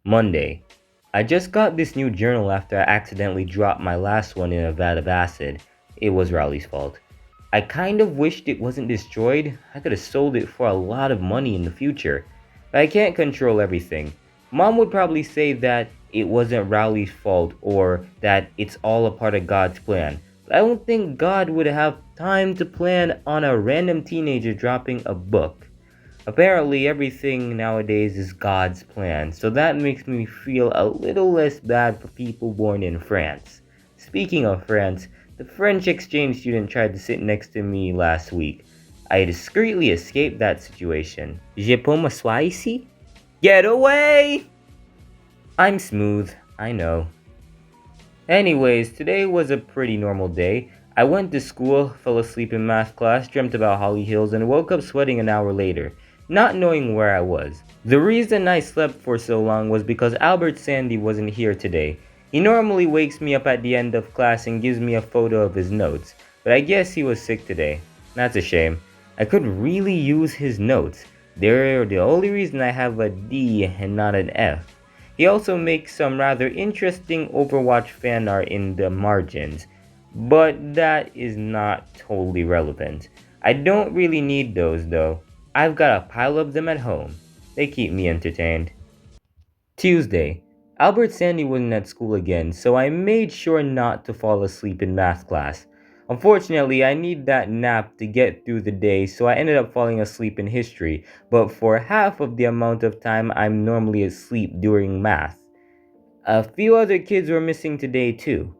Monday. I just got this new journal after I accidentally dropped my last one in a vat of acid. It was Rowley's fault. I kind of wished it wasn't destroyed. I could have sold it for a lot of money in the future. But I can't control everything. Mom would probably say that it wasn't Rowley's fault or that it's all a part of God's plan. But I don't think God would have time to plan on a random teenager dropping a book. Apparently, everything nowadays is God's plan, so that makes me feel a little less bad for people born in France. Speaking of France, the French exchange student tried to sit next to me last week. I discreetly escaped that situation. Je peux m'asseoir ici? Get away! I'm smooth, I know. Anyways, today was a pretty normal day. I went to school, fell asleep in math class, dreamt about Holly Hills, and woke up sweating an hour later, not knowing where I was. The reason I slept for so long was because Albert Sandy wasn't here today. He normally wakes me up at the end of class and gives me a photo of his notes, but I guess he was sick today. That's a shame. I could really use his notes. They're the only reason I have a D and not an F. He also makes some rather interesting Overwatch fan art in the margins, but that is not totally relevant. I don't really need those though. I've got a pile of them at home. They keep me entertained. Tuesday. Albert Sandy wasn't at school again, so I made sure not to fall asleep in math class. Unfortunately, I need that nap to get through the day, so I ended up falling asleep in history, but for half of the amount of time I'm normally asleep during math. A few other kids were missing today too.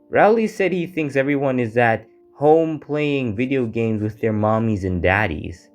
Rowley said he thinks everyone is at home playing video games with their mommies and daddies.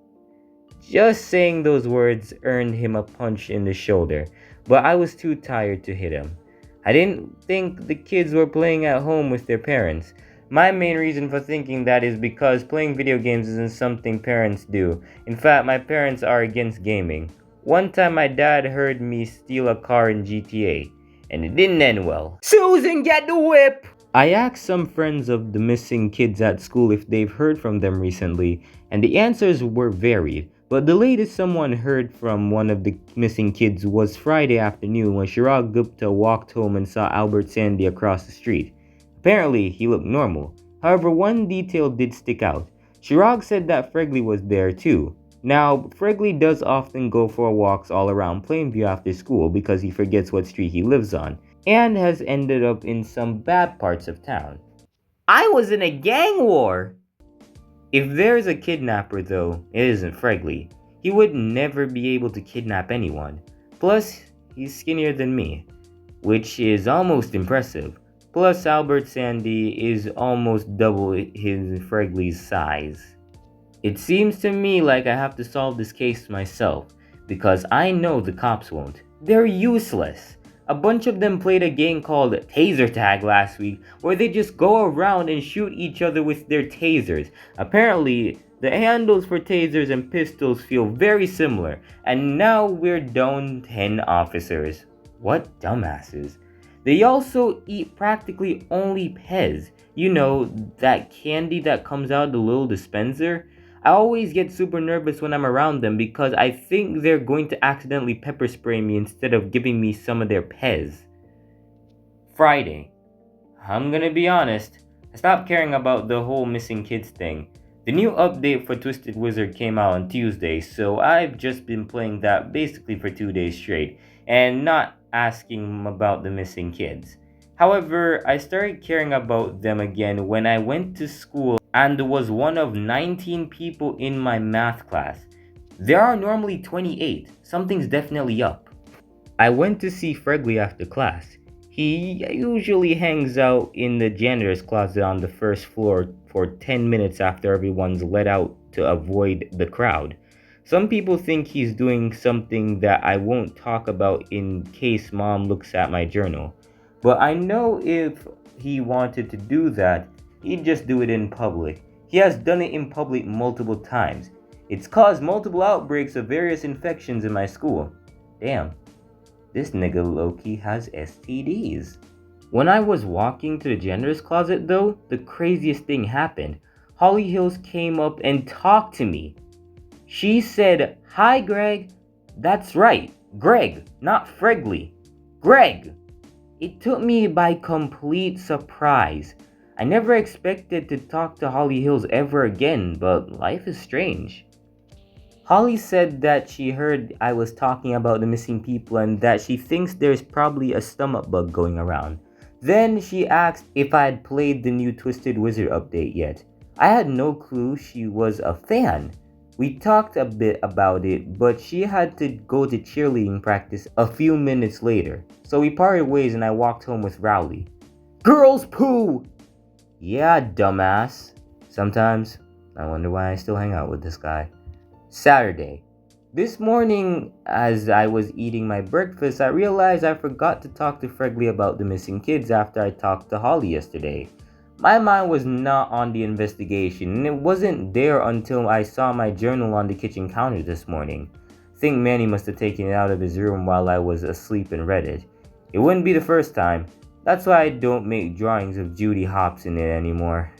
Just saying those words earned him a punch in the shoulder, but I was too tired to hit him. I didn't think the kids were playing at home with their parents. My main reason for thinking that is because playing video games isn't something parents do. In fact, my parents are against gaming. One time my dad heard me steal a car in GTA, and it didn't end well. Susan, get the whip! I asked some friends of the missing kids at school if they've heard from them recently, and the answers were varied. But the latest someone heard from one of the missing kids was Friday afternoon when Chirag Gupta walked home and saw Albert Sandy across the street. Apparently, he looked normal. However, one detail did stick out. Chirag said that Fregley was there too. Now, Fregley does often go for walks all around Plainview after school because he forgets what street he lives on, and has ended up in some bad parts of town. I was in a gang war! If there's a kidnapper though, it isn't Fregley. He would never be able to kidnap anyone. Plus, he's skinnier than me, which is almost impressive. Plus, Albert Sandy is almost double his Fregley's size. It seems to me like I have to solve this case myself, because I know the cops won't. They're useless. A bunch of them played a game called Taser Tag last week, where they just go around and shoot each other with their tasers. Apparently, the handles for tasers and pistols feel very similar, and now we're down 10 officers. What dumbasses. They also eat practically only Pez. You know, that candy that comes out of the little dispenser? I always get super nervous when I'm around them because I think they're going to accidentally pepper spray me instead of giving me some of their Pez. Friday. I'm gonna be honest, I stopped caring about the whole missing kids thing. The new update for Twisted Wizard came out on Tuesday, so I've just been playing that basically for 2 days straight, and not asking about the missing kids. However, I started caring about them again when I went to school and was one of 19 people in my math class. There are normally 28. Something's definitely up. I went to see Fregley after class. He usually hangs out in the janitor's closet on the first floor for 10 minutes after everyone's let out to avoid the crowd. Some people think he's doing something that I won't talk about in case mom looks at my journal. But I know if he wanted to do that, he'd just do it in public. He has done it in public multiple times. It's caused multiple outbreaks of various infections in my school. Damn, this nigga low-key has STDs. When I was walking to the janitor's closet though, the craziest thing happened. Holly Hills came up and talked to me. She said, "Hi Greg." That's right, Greg, not Fregley. Greg! It took me by complete surprise. I never expected to talk to Holly Hills ever again, but life is strange. Holly said that she heard I was talking about the missing people and that she thinks there's probably a stomach bug going around. Then she asked if I had played the new Twisted Wizard update yet. I had no clue she was a fan. We talked a bit about it, but she had to go to cheerleading practice a few minutes later, so we parted ways and I walked home with Rowley. Girls poo! Yeah, dumbass. Sometimes I wonder why I still hang out with this guy. Saturday. This morning, as I was eating my breakfast, I realized I forgot to talk to Fregley about the missing kids after I talked to Holly yesterday. My mind was not on the investigation, and it wasn't there until I saw my journal on the kitchen counter this morning. I think Manny must have taken it out of his room while I was asleep and read it. It wouldn't be the first time. That's why I don't make drawings of Judy Hopps in it anymore.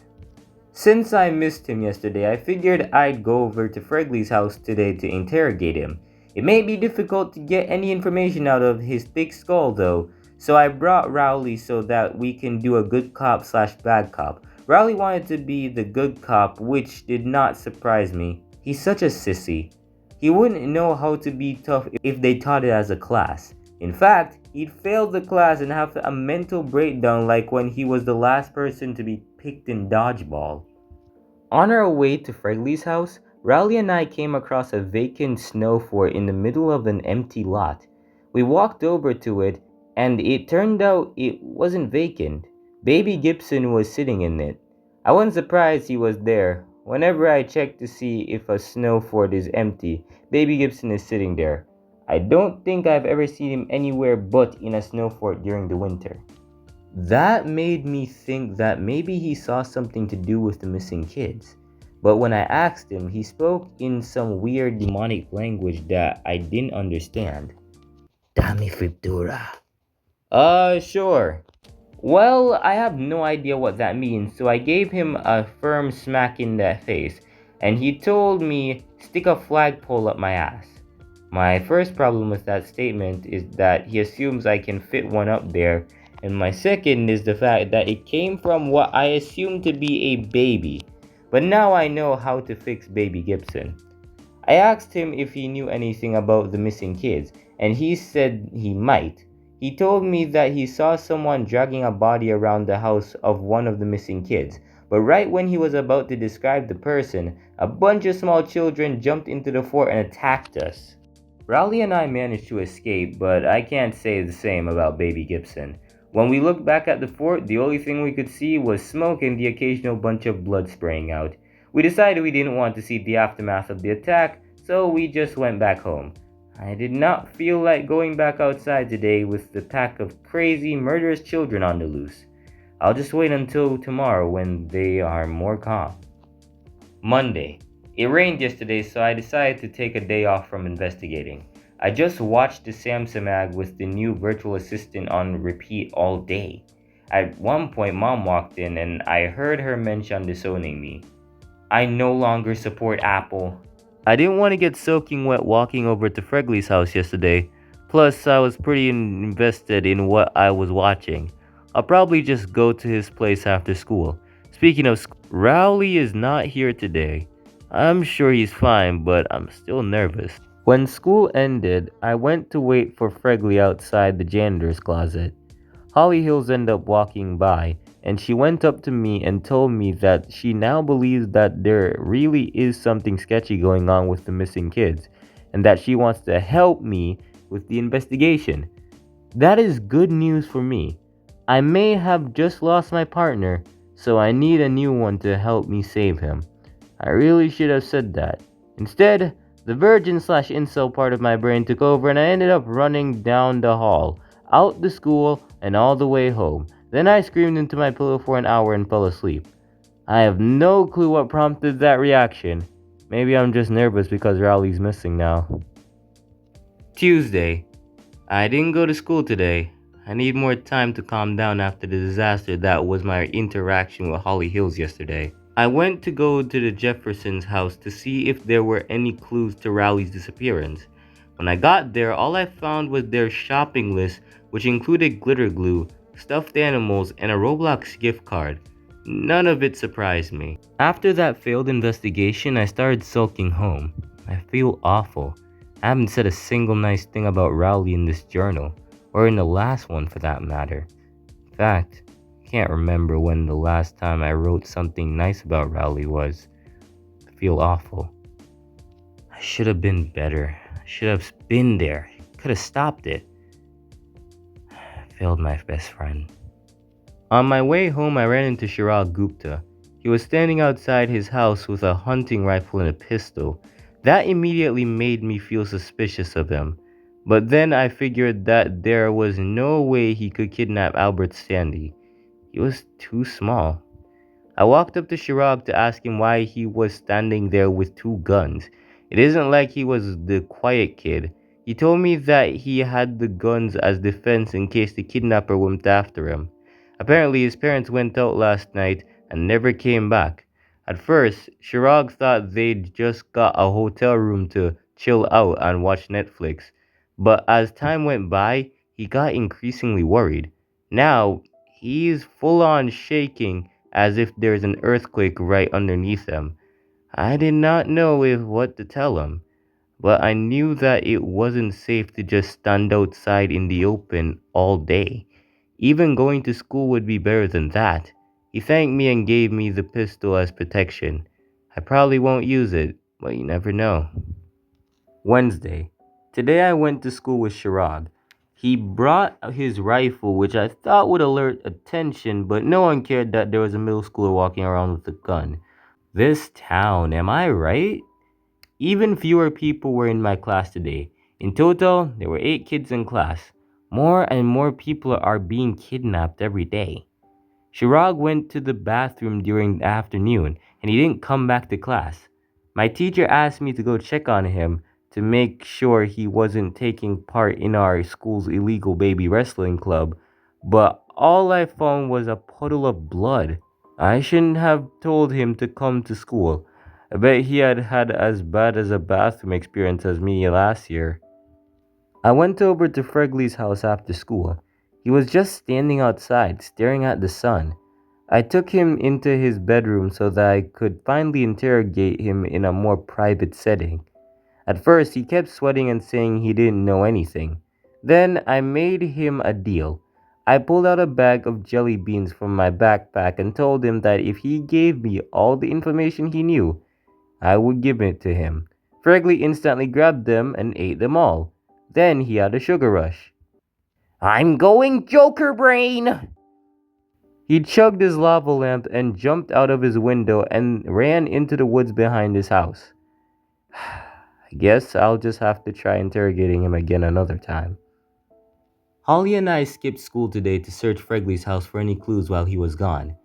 Since I missed him yesterday, I figured I'd go over to Fregley's house today to interrogate him. It may be difficult to get any information out of his thick skull though, so I brought Rowley so that we can do a good cop slash bad cop. Rowley wanted to be the good cop, which did not surprise me. He's such a sissy. He wouldn't know how to be tough if they taught it as a class. In fact, he'd fail the class and have a mental breakdown like when he was the last person to be picked in dodgeball. On our way to Fregley's house, Rowley and I came across a vacant snow fort in the middle of an empty lot. We walked over to it, and it turned out it wasn't vacant. Baby Gibson was sitting in it. I wasn't surprised he was there. Whenever I check to see if a snow fort is empty, Baby Gibson is sitting there. I don't think I've ever seen him anywhere but in a snow fort during the winter. That made me think that maybe he saw something to do with the missing kids. But when I asked him, he spoke in some weird demonic language that I didn't understand. Dami Fritura. Sure. Well, I have no idea what that means, so I gave him a firm smack in the face, and he told me, stick a flagpole up my ass. My first problem with that statement is that he assumes I can fit one up there, and my second is the fact that it came from what I assumed to be a baby. But now I know how to fix Baby Gibson. I asked him if he knew anything about the missing kids, and he said he might. He told me that he saw someone dragging a body around the house of one of the missing kids, but right when he was about to describe the person, a bunch of small children jumped into the fort and attacked us. Rowley and I managed to escape, but I can't say the same about Baby Gibson. When we looked back at the fort, the only thing we could see was smoke and the occasional bunch of blood spraying out. We decided we didn't want to see the aftermath of the attack, so we just went back home. I did not feel like going back outside today with the pack of crazy, murderous children on the loose. I'll just wait until tomorrow when they are more calm. Monday. It rained yesterday, so I decided to take a day off from investigating. I just watched the Samsung with the new virtual assistant on repeat all day. At one point, Mom walked in and I heard her mention disowning me. I no longer support Apple. I didn't want to get soaking wet walking over to Fregley's house yesterday. Plus, I was pretty invested in what I was watching. I'll probably just go to his place after school. Speaking of school, Rowley is not here today. I'm sure he's fine, but I'm still nervous. When school ended, I went to wait for Fregley outside the janitor's closet. Holly Hills ended up walking by, and she went up to me and told me that she now believes that there really is something sketchy going on with the missing kids, and that she wants to help me with the investigation. That is good news for me. I may have just lost my partner, so I need a new one to help me save him. I really should have said that. Instead, the virgin slash incel part of my brain took over and I ended up running down the hall, out the school, and all the way home. Then I screamed into my pillow for an hour and fell asleep. I have no clue what prompted that reaction. Maybe I'm just nervous because Rowley's missing now. Tuesday. I didn't go to school today. I need more time to calm down after the disaster that was my interaction with Holly Hills yesterday. I went to go to the Jeffersons' house to see if there were any clues to Rowley's disappearance. When I got there, all I found was their shopping list which included glitter glue, stuffed animals, and a Roblox gift card. None of it surprised me. After that failed investigation, I started sulking home. I feel awful. I haven't said a single nice thing about Rowley in this journal, or in the last one for that matter. In fact, I can't remember when the last time I wrote something nice about Rowley was. I feel awful. I should have been better. I should have been there. Could have stopped it. I failed my best friend. On my way home, I ran into Chirag Gupta. He was standing outside his house with a hunting rifle and a pistol. That immediately made me feel suspicious of him. But then I figured that there was no way he could kidnap Albert Sandy. He was too small. I walked up to Chirag to ask him why he was standing there with two guns. It isn't like he was the quiet kid. He told me that he had the guns as defense in case the kidnapper went after him. Apparently, his parents went out last night and never came back. At first, Chirag thought they'd just got a hotel room to chill out and watch Netflix. But as time went by, he got increasingly worried. Now, he's full on shaking as if there's an earthquake right underneath him. I did not know what to tell him, but I knew that it wasn't safe to just stand outside in the open all day. Even going to school would be better than that. He thanked me and gave me the pistol as protection. I probably won't use it, but you never know. Wednesday. Today I went to school with Chirag. He brought his rifle, which I thought would alert attention, but no one cared that there was a middle schooler walking around with a gun. This town, am I right? Even fewer people were in my class today. In total, there were 8 kids in class. More and more people are being kidnapped every day. Chirag went to the bathroom during the afternoon and he didn't come back to class. My teacher asked me to go check on him to make sure he wasn't taking part in our school's illegal baby wrestling club, but all I found was a puddle of blood. I shouldn't have told him to come to school. I bet he had had as bad as a bathroom experience as me last year. I went over to Fregley's house after school. He was just standing outside, staring at the sun. I took him into his bedroom so that I could finally interrogate him in a more private setting. At first, he kept sweating and saying he didn't know anything. Then I made him a deal. I pulled out a bag of jelly beans from my backpack and told him that if he gave me all the information he knew, I would give it to him. Fregley instantly grabbed them and ate them all. Then he had a sugar rush. I'm going Joker Brain! He chugged his lava lamp and jumped out of his window and ran into the woods behind his house. I guess I'll just have to try interrogating him again another time. Holly and I skipped school today to search Fregley's house for any clues while he was gone.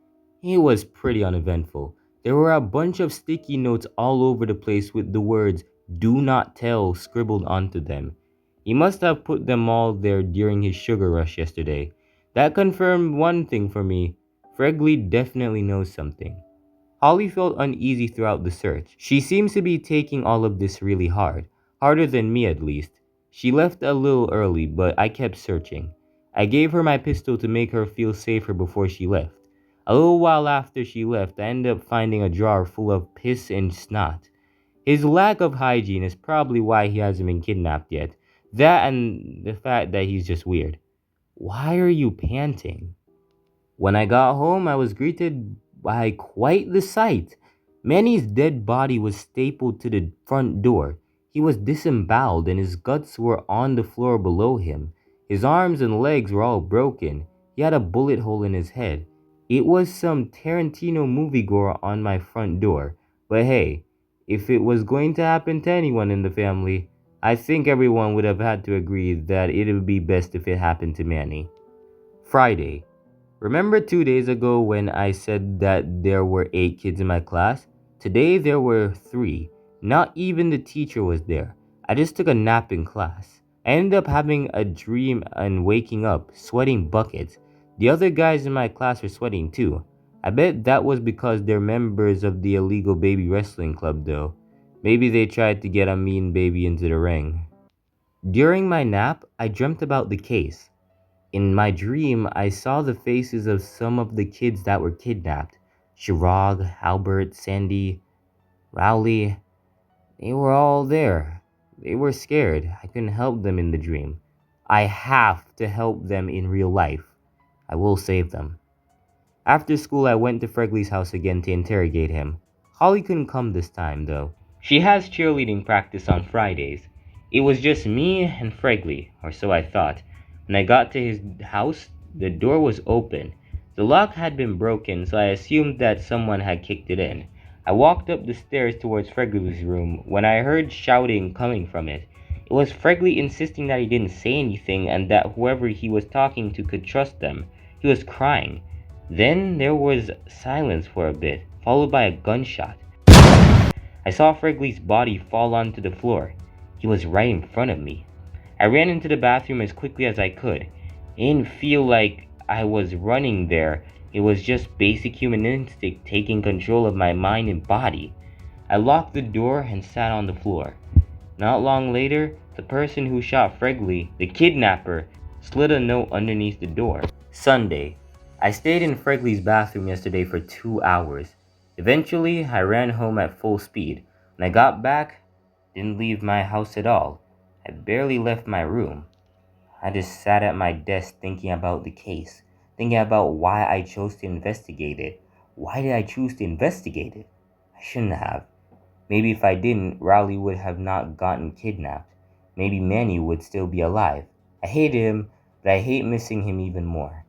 It was pretty uneventful. There were a bunch of sticky notes all over the place with the words "Do not tell" scribbled onto them. He must have put them all there during his sugar rush yesterday. That confirmed one thing for me. Fregley definitely knows something. Holly felt uneasy throughout the search. She seems to be taking all of this really hard. Harder than me at least. She left a little early, but I kept searching. I gave her my pistol to make her feel safer before she left. A little while after she left, I ended up finding a drawer full of piss and snot. His lack of hygiene is probably why he hasn't been kidnapped yet. That and the fact that he's just weird. Why are you panting? When I got home, I was greeted by quite the sight. Manny's dead body was stapled to the front door. He was disemboweled and his guts were on the floor below him. His arms and legs were all broken. He had a bullet hole in his head. It was some Tarantino moviegoer on my front door. But hey, if it was going to happen to anyone in the family, I think everyone would have had to agree that it would be best if it happened to Manny. Friday. Remember 2 days ago when I said that there were 8 kids in my class? Today there were 3. Not even the teacher was there. I just took a nap in class. I ended up having a dream and waking up, sweating buckets. The other guys in my class were sweating too. I bet that was because they're members of the illegal baby wrestling club though. Maybe they tried to get a mean baby into the ring. During my nap, I dreamt about the case. In my dream, I saw the faces of some of the kids that were kidnapped. Shirag, Albert, Sandy, Rowley, they were all there. They were scared. I couldn't help them in the dream. I have to help them in real life. I will save them. After school, I went to Fregley's house again to interrogate him. Holly couldn't come this time, though. She has cheerleading practice on Fridays. It was just me and Fregley, or so I thought. When I got to his house, the door was open. The lock had been broken, so I assumed that someone had kicked it in. I walked up the stairs towards Fregley's room when I heard shouting coming from it. It was Fregley insisting that he didn't say anything and that whoever he was talking to could trust them. He was crying. Then there was silence for a bit, followed by a gunshot. I saw Fregley's body fall onto the floor. He was right in front of me. I ran into the bathroom as quickly as I could. It didn't feel like I was running there. It was just basic human instinct taking control of my mind and body. I locked the door and sat on the floor. Not long later, the person who shot Fregley, the kidnapper, slid a note underneath the door. Sunday. I stayed in Fregley's bathroom yesterday for 2 hours. Eventually, I ran home at full speed. When I got back, didn't leave my house at all. I barely left my room. I just sat at my desk thinking about the case, thinking about why I chose to investigate it. Why did I choose to investigate it? I shouldn't have. Maybe if I didn't, Rowley would have not gotten kidnapped. Maybe Manny would still be alive. I hated him, but I hate missing him even more.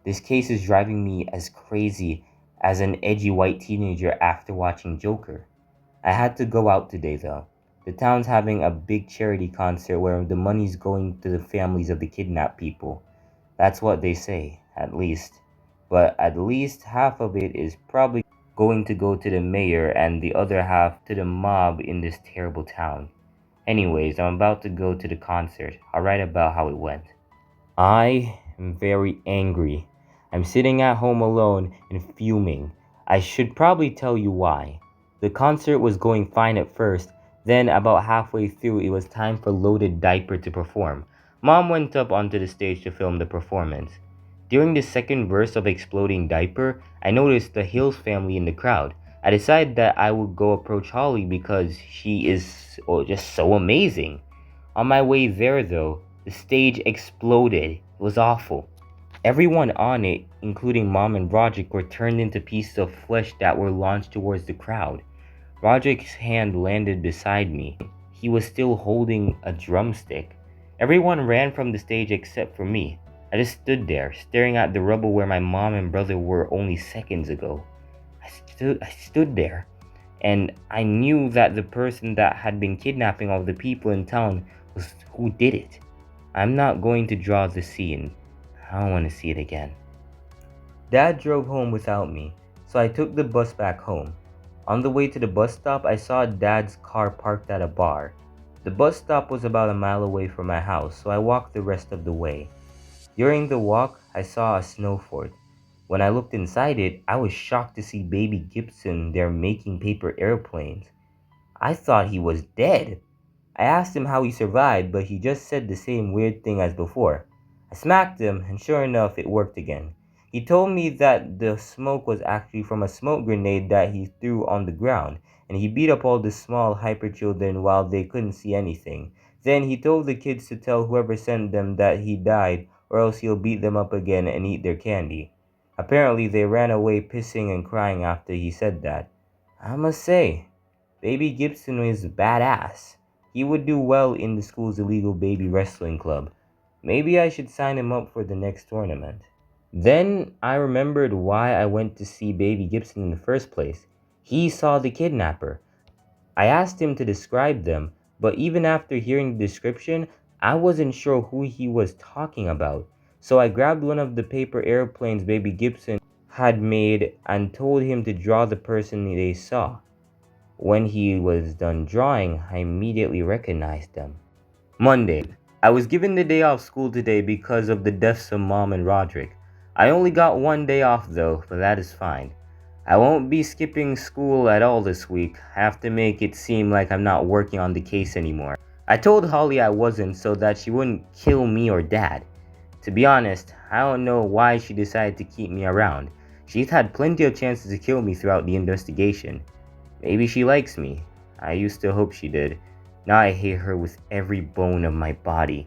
This case is driving me as crazy as an edgy white teenager after watching Joker. I had to go out today though. The town's having a big charity concert where the money's going to the families of the kidnapped people. That's what they say, at least. But at least half of it is probably going to go to the mayor and the other half to the mob in this terrible town. Anyways, I'm about to go to the concert. I'll write about how it went. I am very angry. I'm sitting at home alone and fuming. I should probably tell you why. The concert was going fine at first, then about halfway through it was time for Loaded Diaper to perform. Mom went up onto the stage to film the performance. During the second verse of Exploding Diaper, I noticed the Hills family in the crowd. I decided that I would go approach Holly because she is just so amazing. On my way there though, the stage exploded. It was awful. Everyone on it, including Mom and Roderick, were turned into pieces of flesh that were launched towards the crowd. Roderick's hand landed beside me. He was still holding a drumstick. Everyone ran from the stage except for me. I just stood there, staring at the rubble where my mom and brother were only seconds ago. I stood there, and I knew that the person that had been kidnapping all the people in town was who did it. I'm not going to draw the scene. I don't want to see it again. Dad drove home without me, so I took the bus back home. On the way to the bus stop, I saw Dad's car parked at a bar. The bus stop was about a mile away from my house, so I walked the rest of the way. During the walk, I saw a snow fort. When I looked inside it, I was shocked to see baby Gibson there making paper airplanes. I thought he was dead. I asked him how he survived, but he just said the same weird thing as before. I smacked him, and sure enough, it worked again. He told me that the smoke was actually from a smoke grenade that he threw on the ground, and he beat up all the small hyper children while they couldn't see anything. Then he told the kids to tell whoever sent them that he died, or else he'll beat them up again and eat their candy. Apparently, they ran away pissing and crying after he said that. I must say, Baby Gibson is badass. He would do well in the school's illegal baby wrestling club. Maybe I should sign him up for the next tournament. Then I remembered why I went to see Baby Gibson in the first place. He saw the kidnapper. I asked him to describe them, but even after hearing the description, I wasn't sure who he was talking about. So I grabbed one of the paper airplanes Baby Gibson had made and told him to draw the person they saw. When he was done drawing, I immediately recognized them. Monday. I was given the day off school today because of the deaths of Mom and Roderick. I only got one day off though, but that is fine. I won't be skipping school at all this week. I have to make it seem like I'm not working on the case anymore. I told Holly I wasn't so that she wouldn't kill me or Dad. To be honest, I don't know why she decided to keep me around. She's had plenty of chances to kill me throughout the investigation. Maybe she likes me. I used to hope she did. Now I hate her with every bone of my body.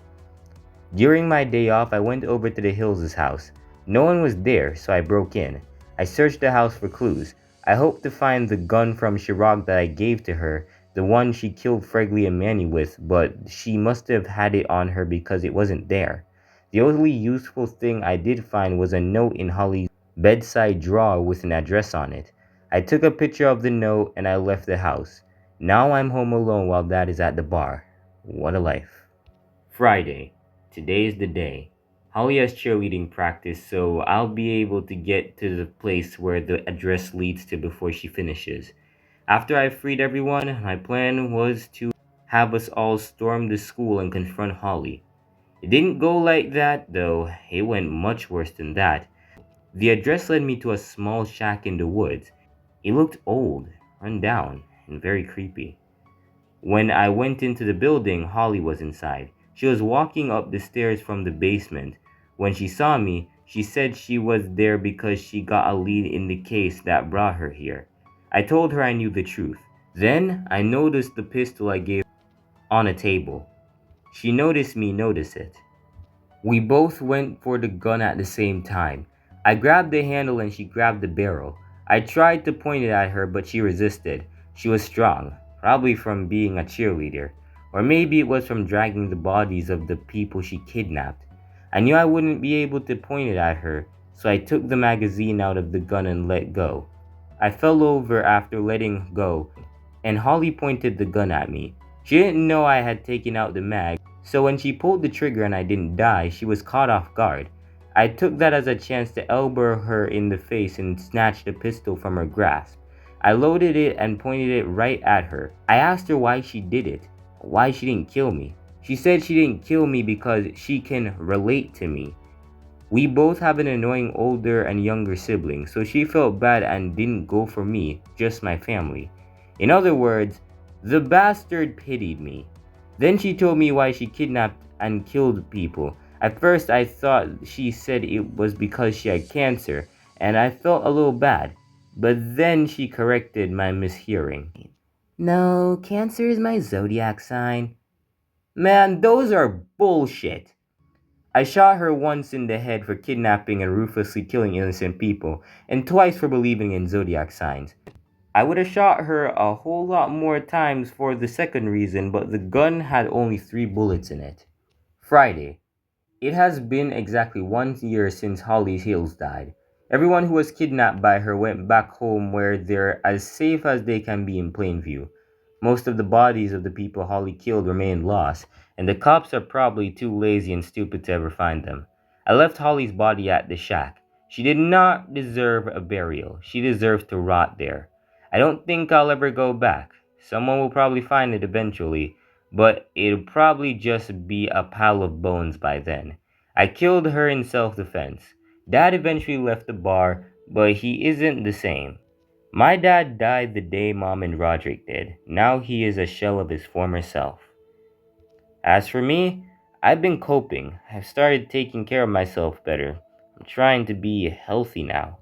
During my day off, I went over to the Hills' house. No one was there, so I broke in. I searched the house for clues. I hoped to find the gun from Chirac that I gave to her, the one she killed Fregley and Manny with, but she must have had it on her because it wasn't there. The only useful thing I did find was a note in Holly's bedside drawer with an address on it. I took a picture of the note and I left the house. Now I'm home alone while Dad is at the bar. What a life. Friday. Today is the day. Holly has cheerleading practice, so I'll be able to get to the place where the address leads to before she finishes. After I freed everyone, my plan was to have us all storm the school and confront Holly. It didn't go like that, though. It went much worse than that. The address led me to a small shack in the woods. It looked old, run down, and very creepy. When I went into the building, Holly was inside. She was walking up the stairs from the basement. When she saw me, she said she was there because she got a lead in the case that brought her here. I told her I knew the truth. Then I noticed the pistol I gave her on a table. She noticed me notice it. We both went for the gun at the same time. I grabbed the handle and she grabbed the barrel. I tried to point it at her, but she resisted. She was strong, probably from being a cheerleader. Or maybe it was from dragging the bodies of the people she kidnapped. I knew I wouldn't be able to point it at her, so I took the magazine out of the gun and let go. I fell over after letting go, and Holly pointed the gun at me. She didn't know I had taken out the mag, so when she pulled the trigger and I didn't die, she was caught off guard. I took that as a chance to elbow her in the face and snatch the pistol from her grasp. I loaded it and pointed it right at her. I asked her why she did it, why she didn't kill me. She said she didn't kill me because she can relate to me. We both have an annoying older and younger sibling, so she felt bad and didn't go for me, just my family. In other words, the bastard pitied me. Then she told me why she kidnapped and killed people. At first I thought she said it was because she had cancer, and I felt a little bad. But then she corrected my mishearing. No, cancer is my zodiac sign. Man, those are bullshit. I shot her once in the head for kidnapping and ruthlessly killing innocent people, and twice for believing in zodiac signs. I would have shot her a whole lot more times for the second reason, but the gun had only 3 bullets in it. Friday. It has been exactly 1 year since Holly Hills died. Everyone who was kidnapped by her went back home where they're as safe as they can be in Plainview. Most of the bodies of the people Holly killed remain lost, and the cops are probably too lazy and stupid to ever find them. I left Holly's body at the shack. She did not deserve a burial. She deserves to rot there. I don't think I'll ever go back. Someone will probably find it eventually, but it'll probably just be a pile of bones by then. I killed her in self-defense. Dad eventually left the bar, but he isn't the same. My dad died the day Mom and Roderick did. Now he is a shell of his former self. As for me, I've been coping. I've started taking care of myself better. I'm trying to be healthy now.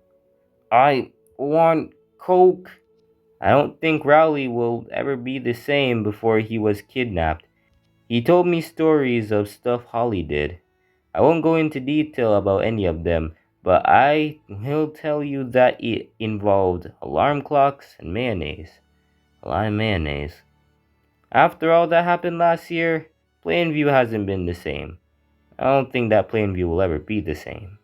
I want Coke. I don't think Rowley will ever be the same before he was kidnapped. He told me stories of stuff Holly did. I won't go into detail about any of them, but I will tell you that it involved alarm clocks and mayonnaise. A lot of mayonnaise. After all that happened last year, Plainview hasn't been the same. I don't think that Plainview will ever be the same.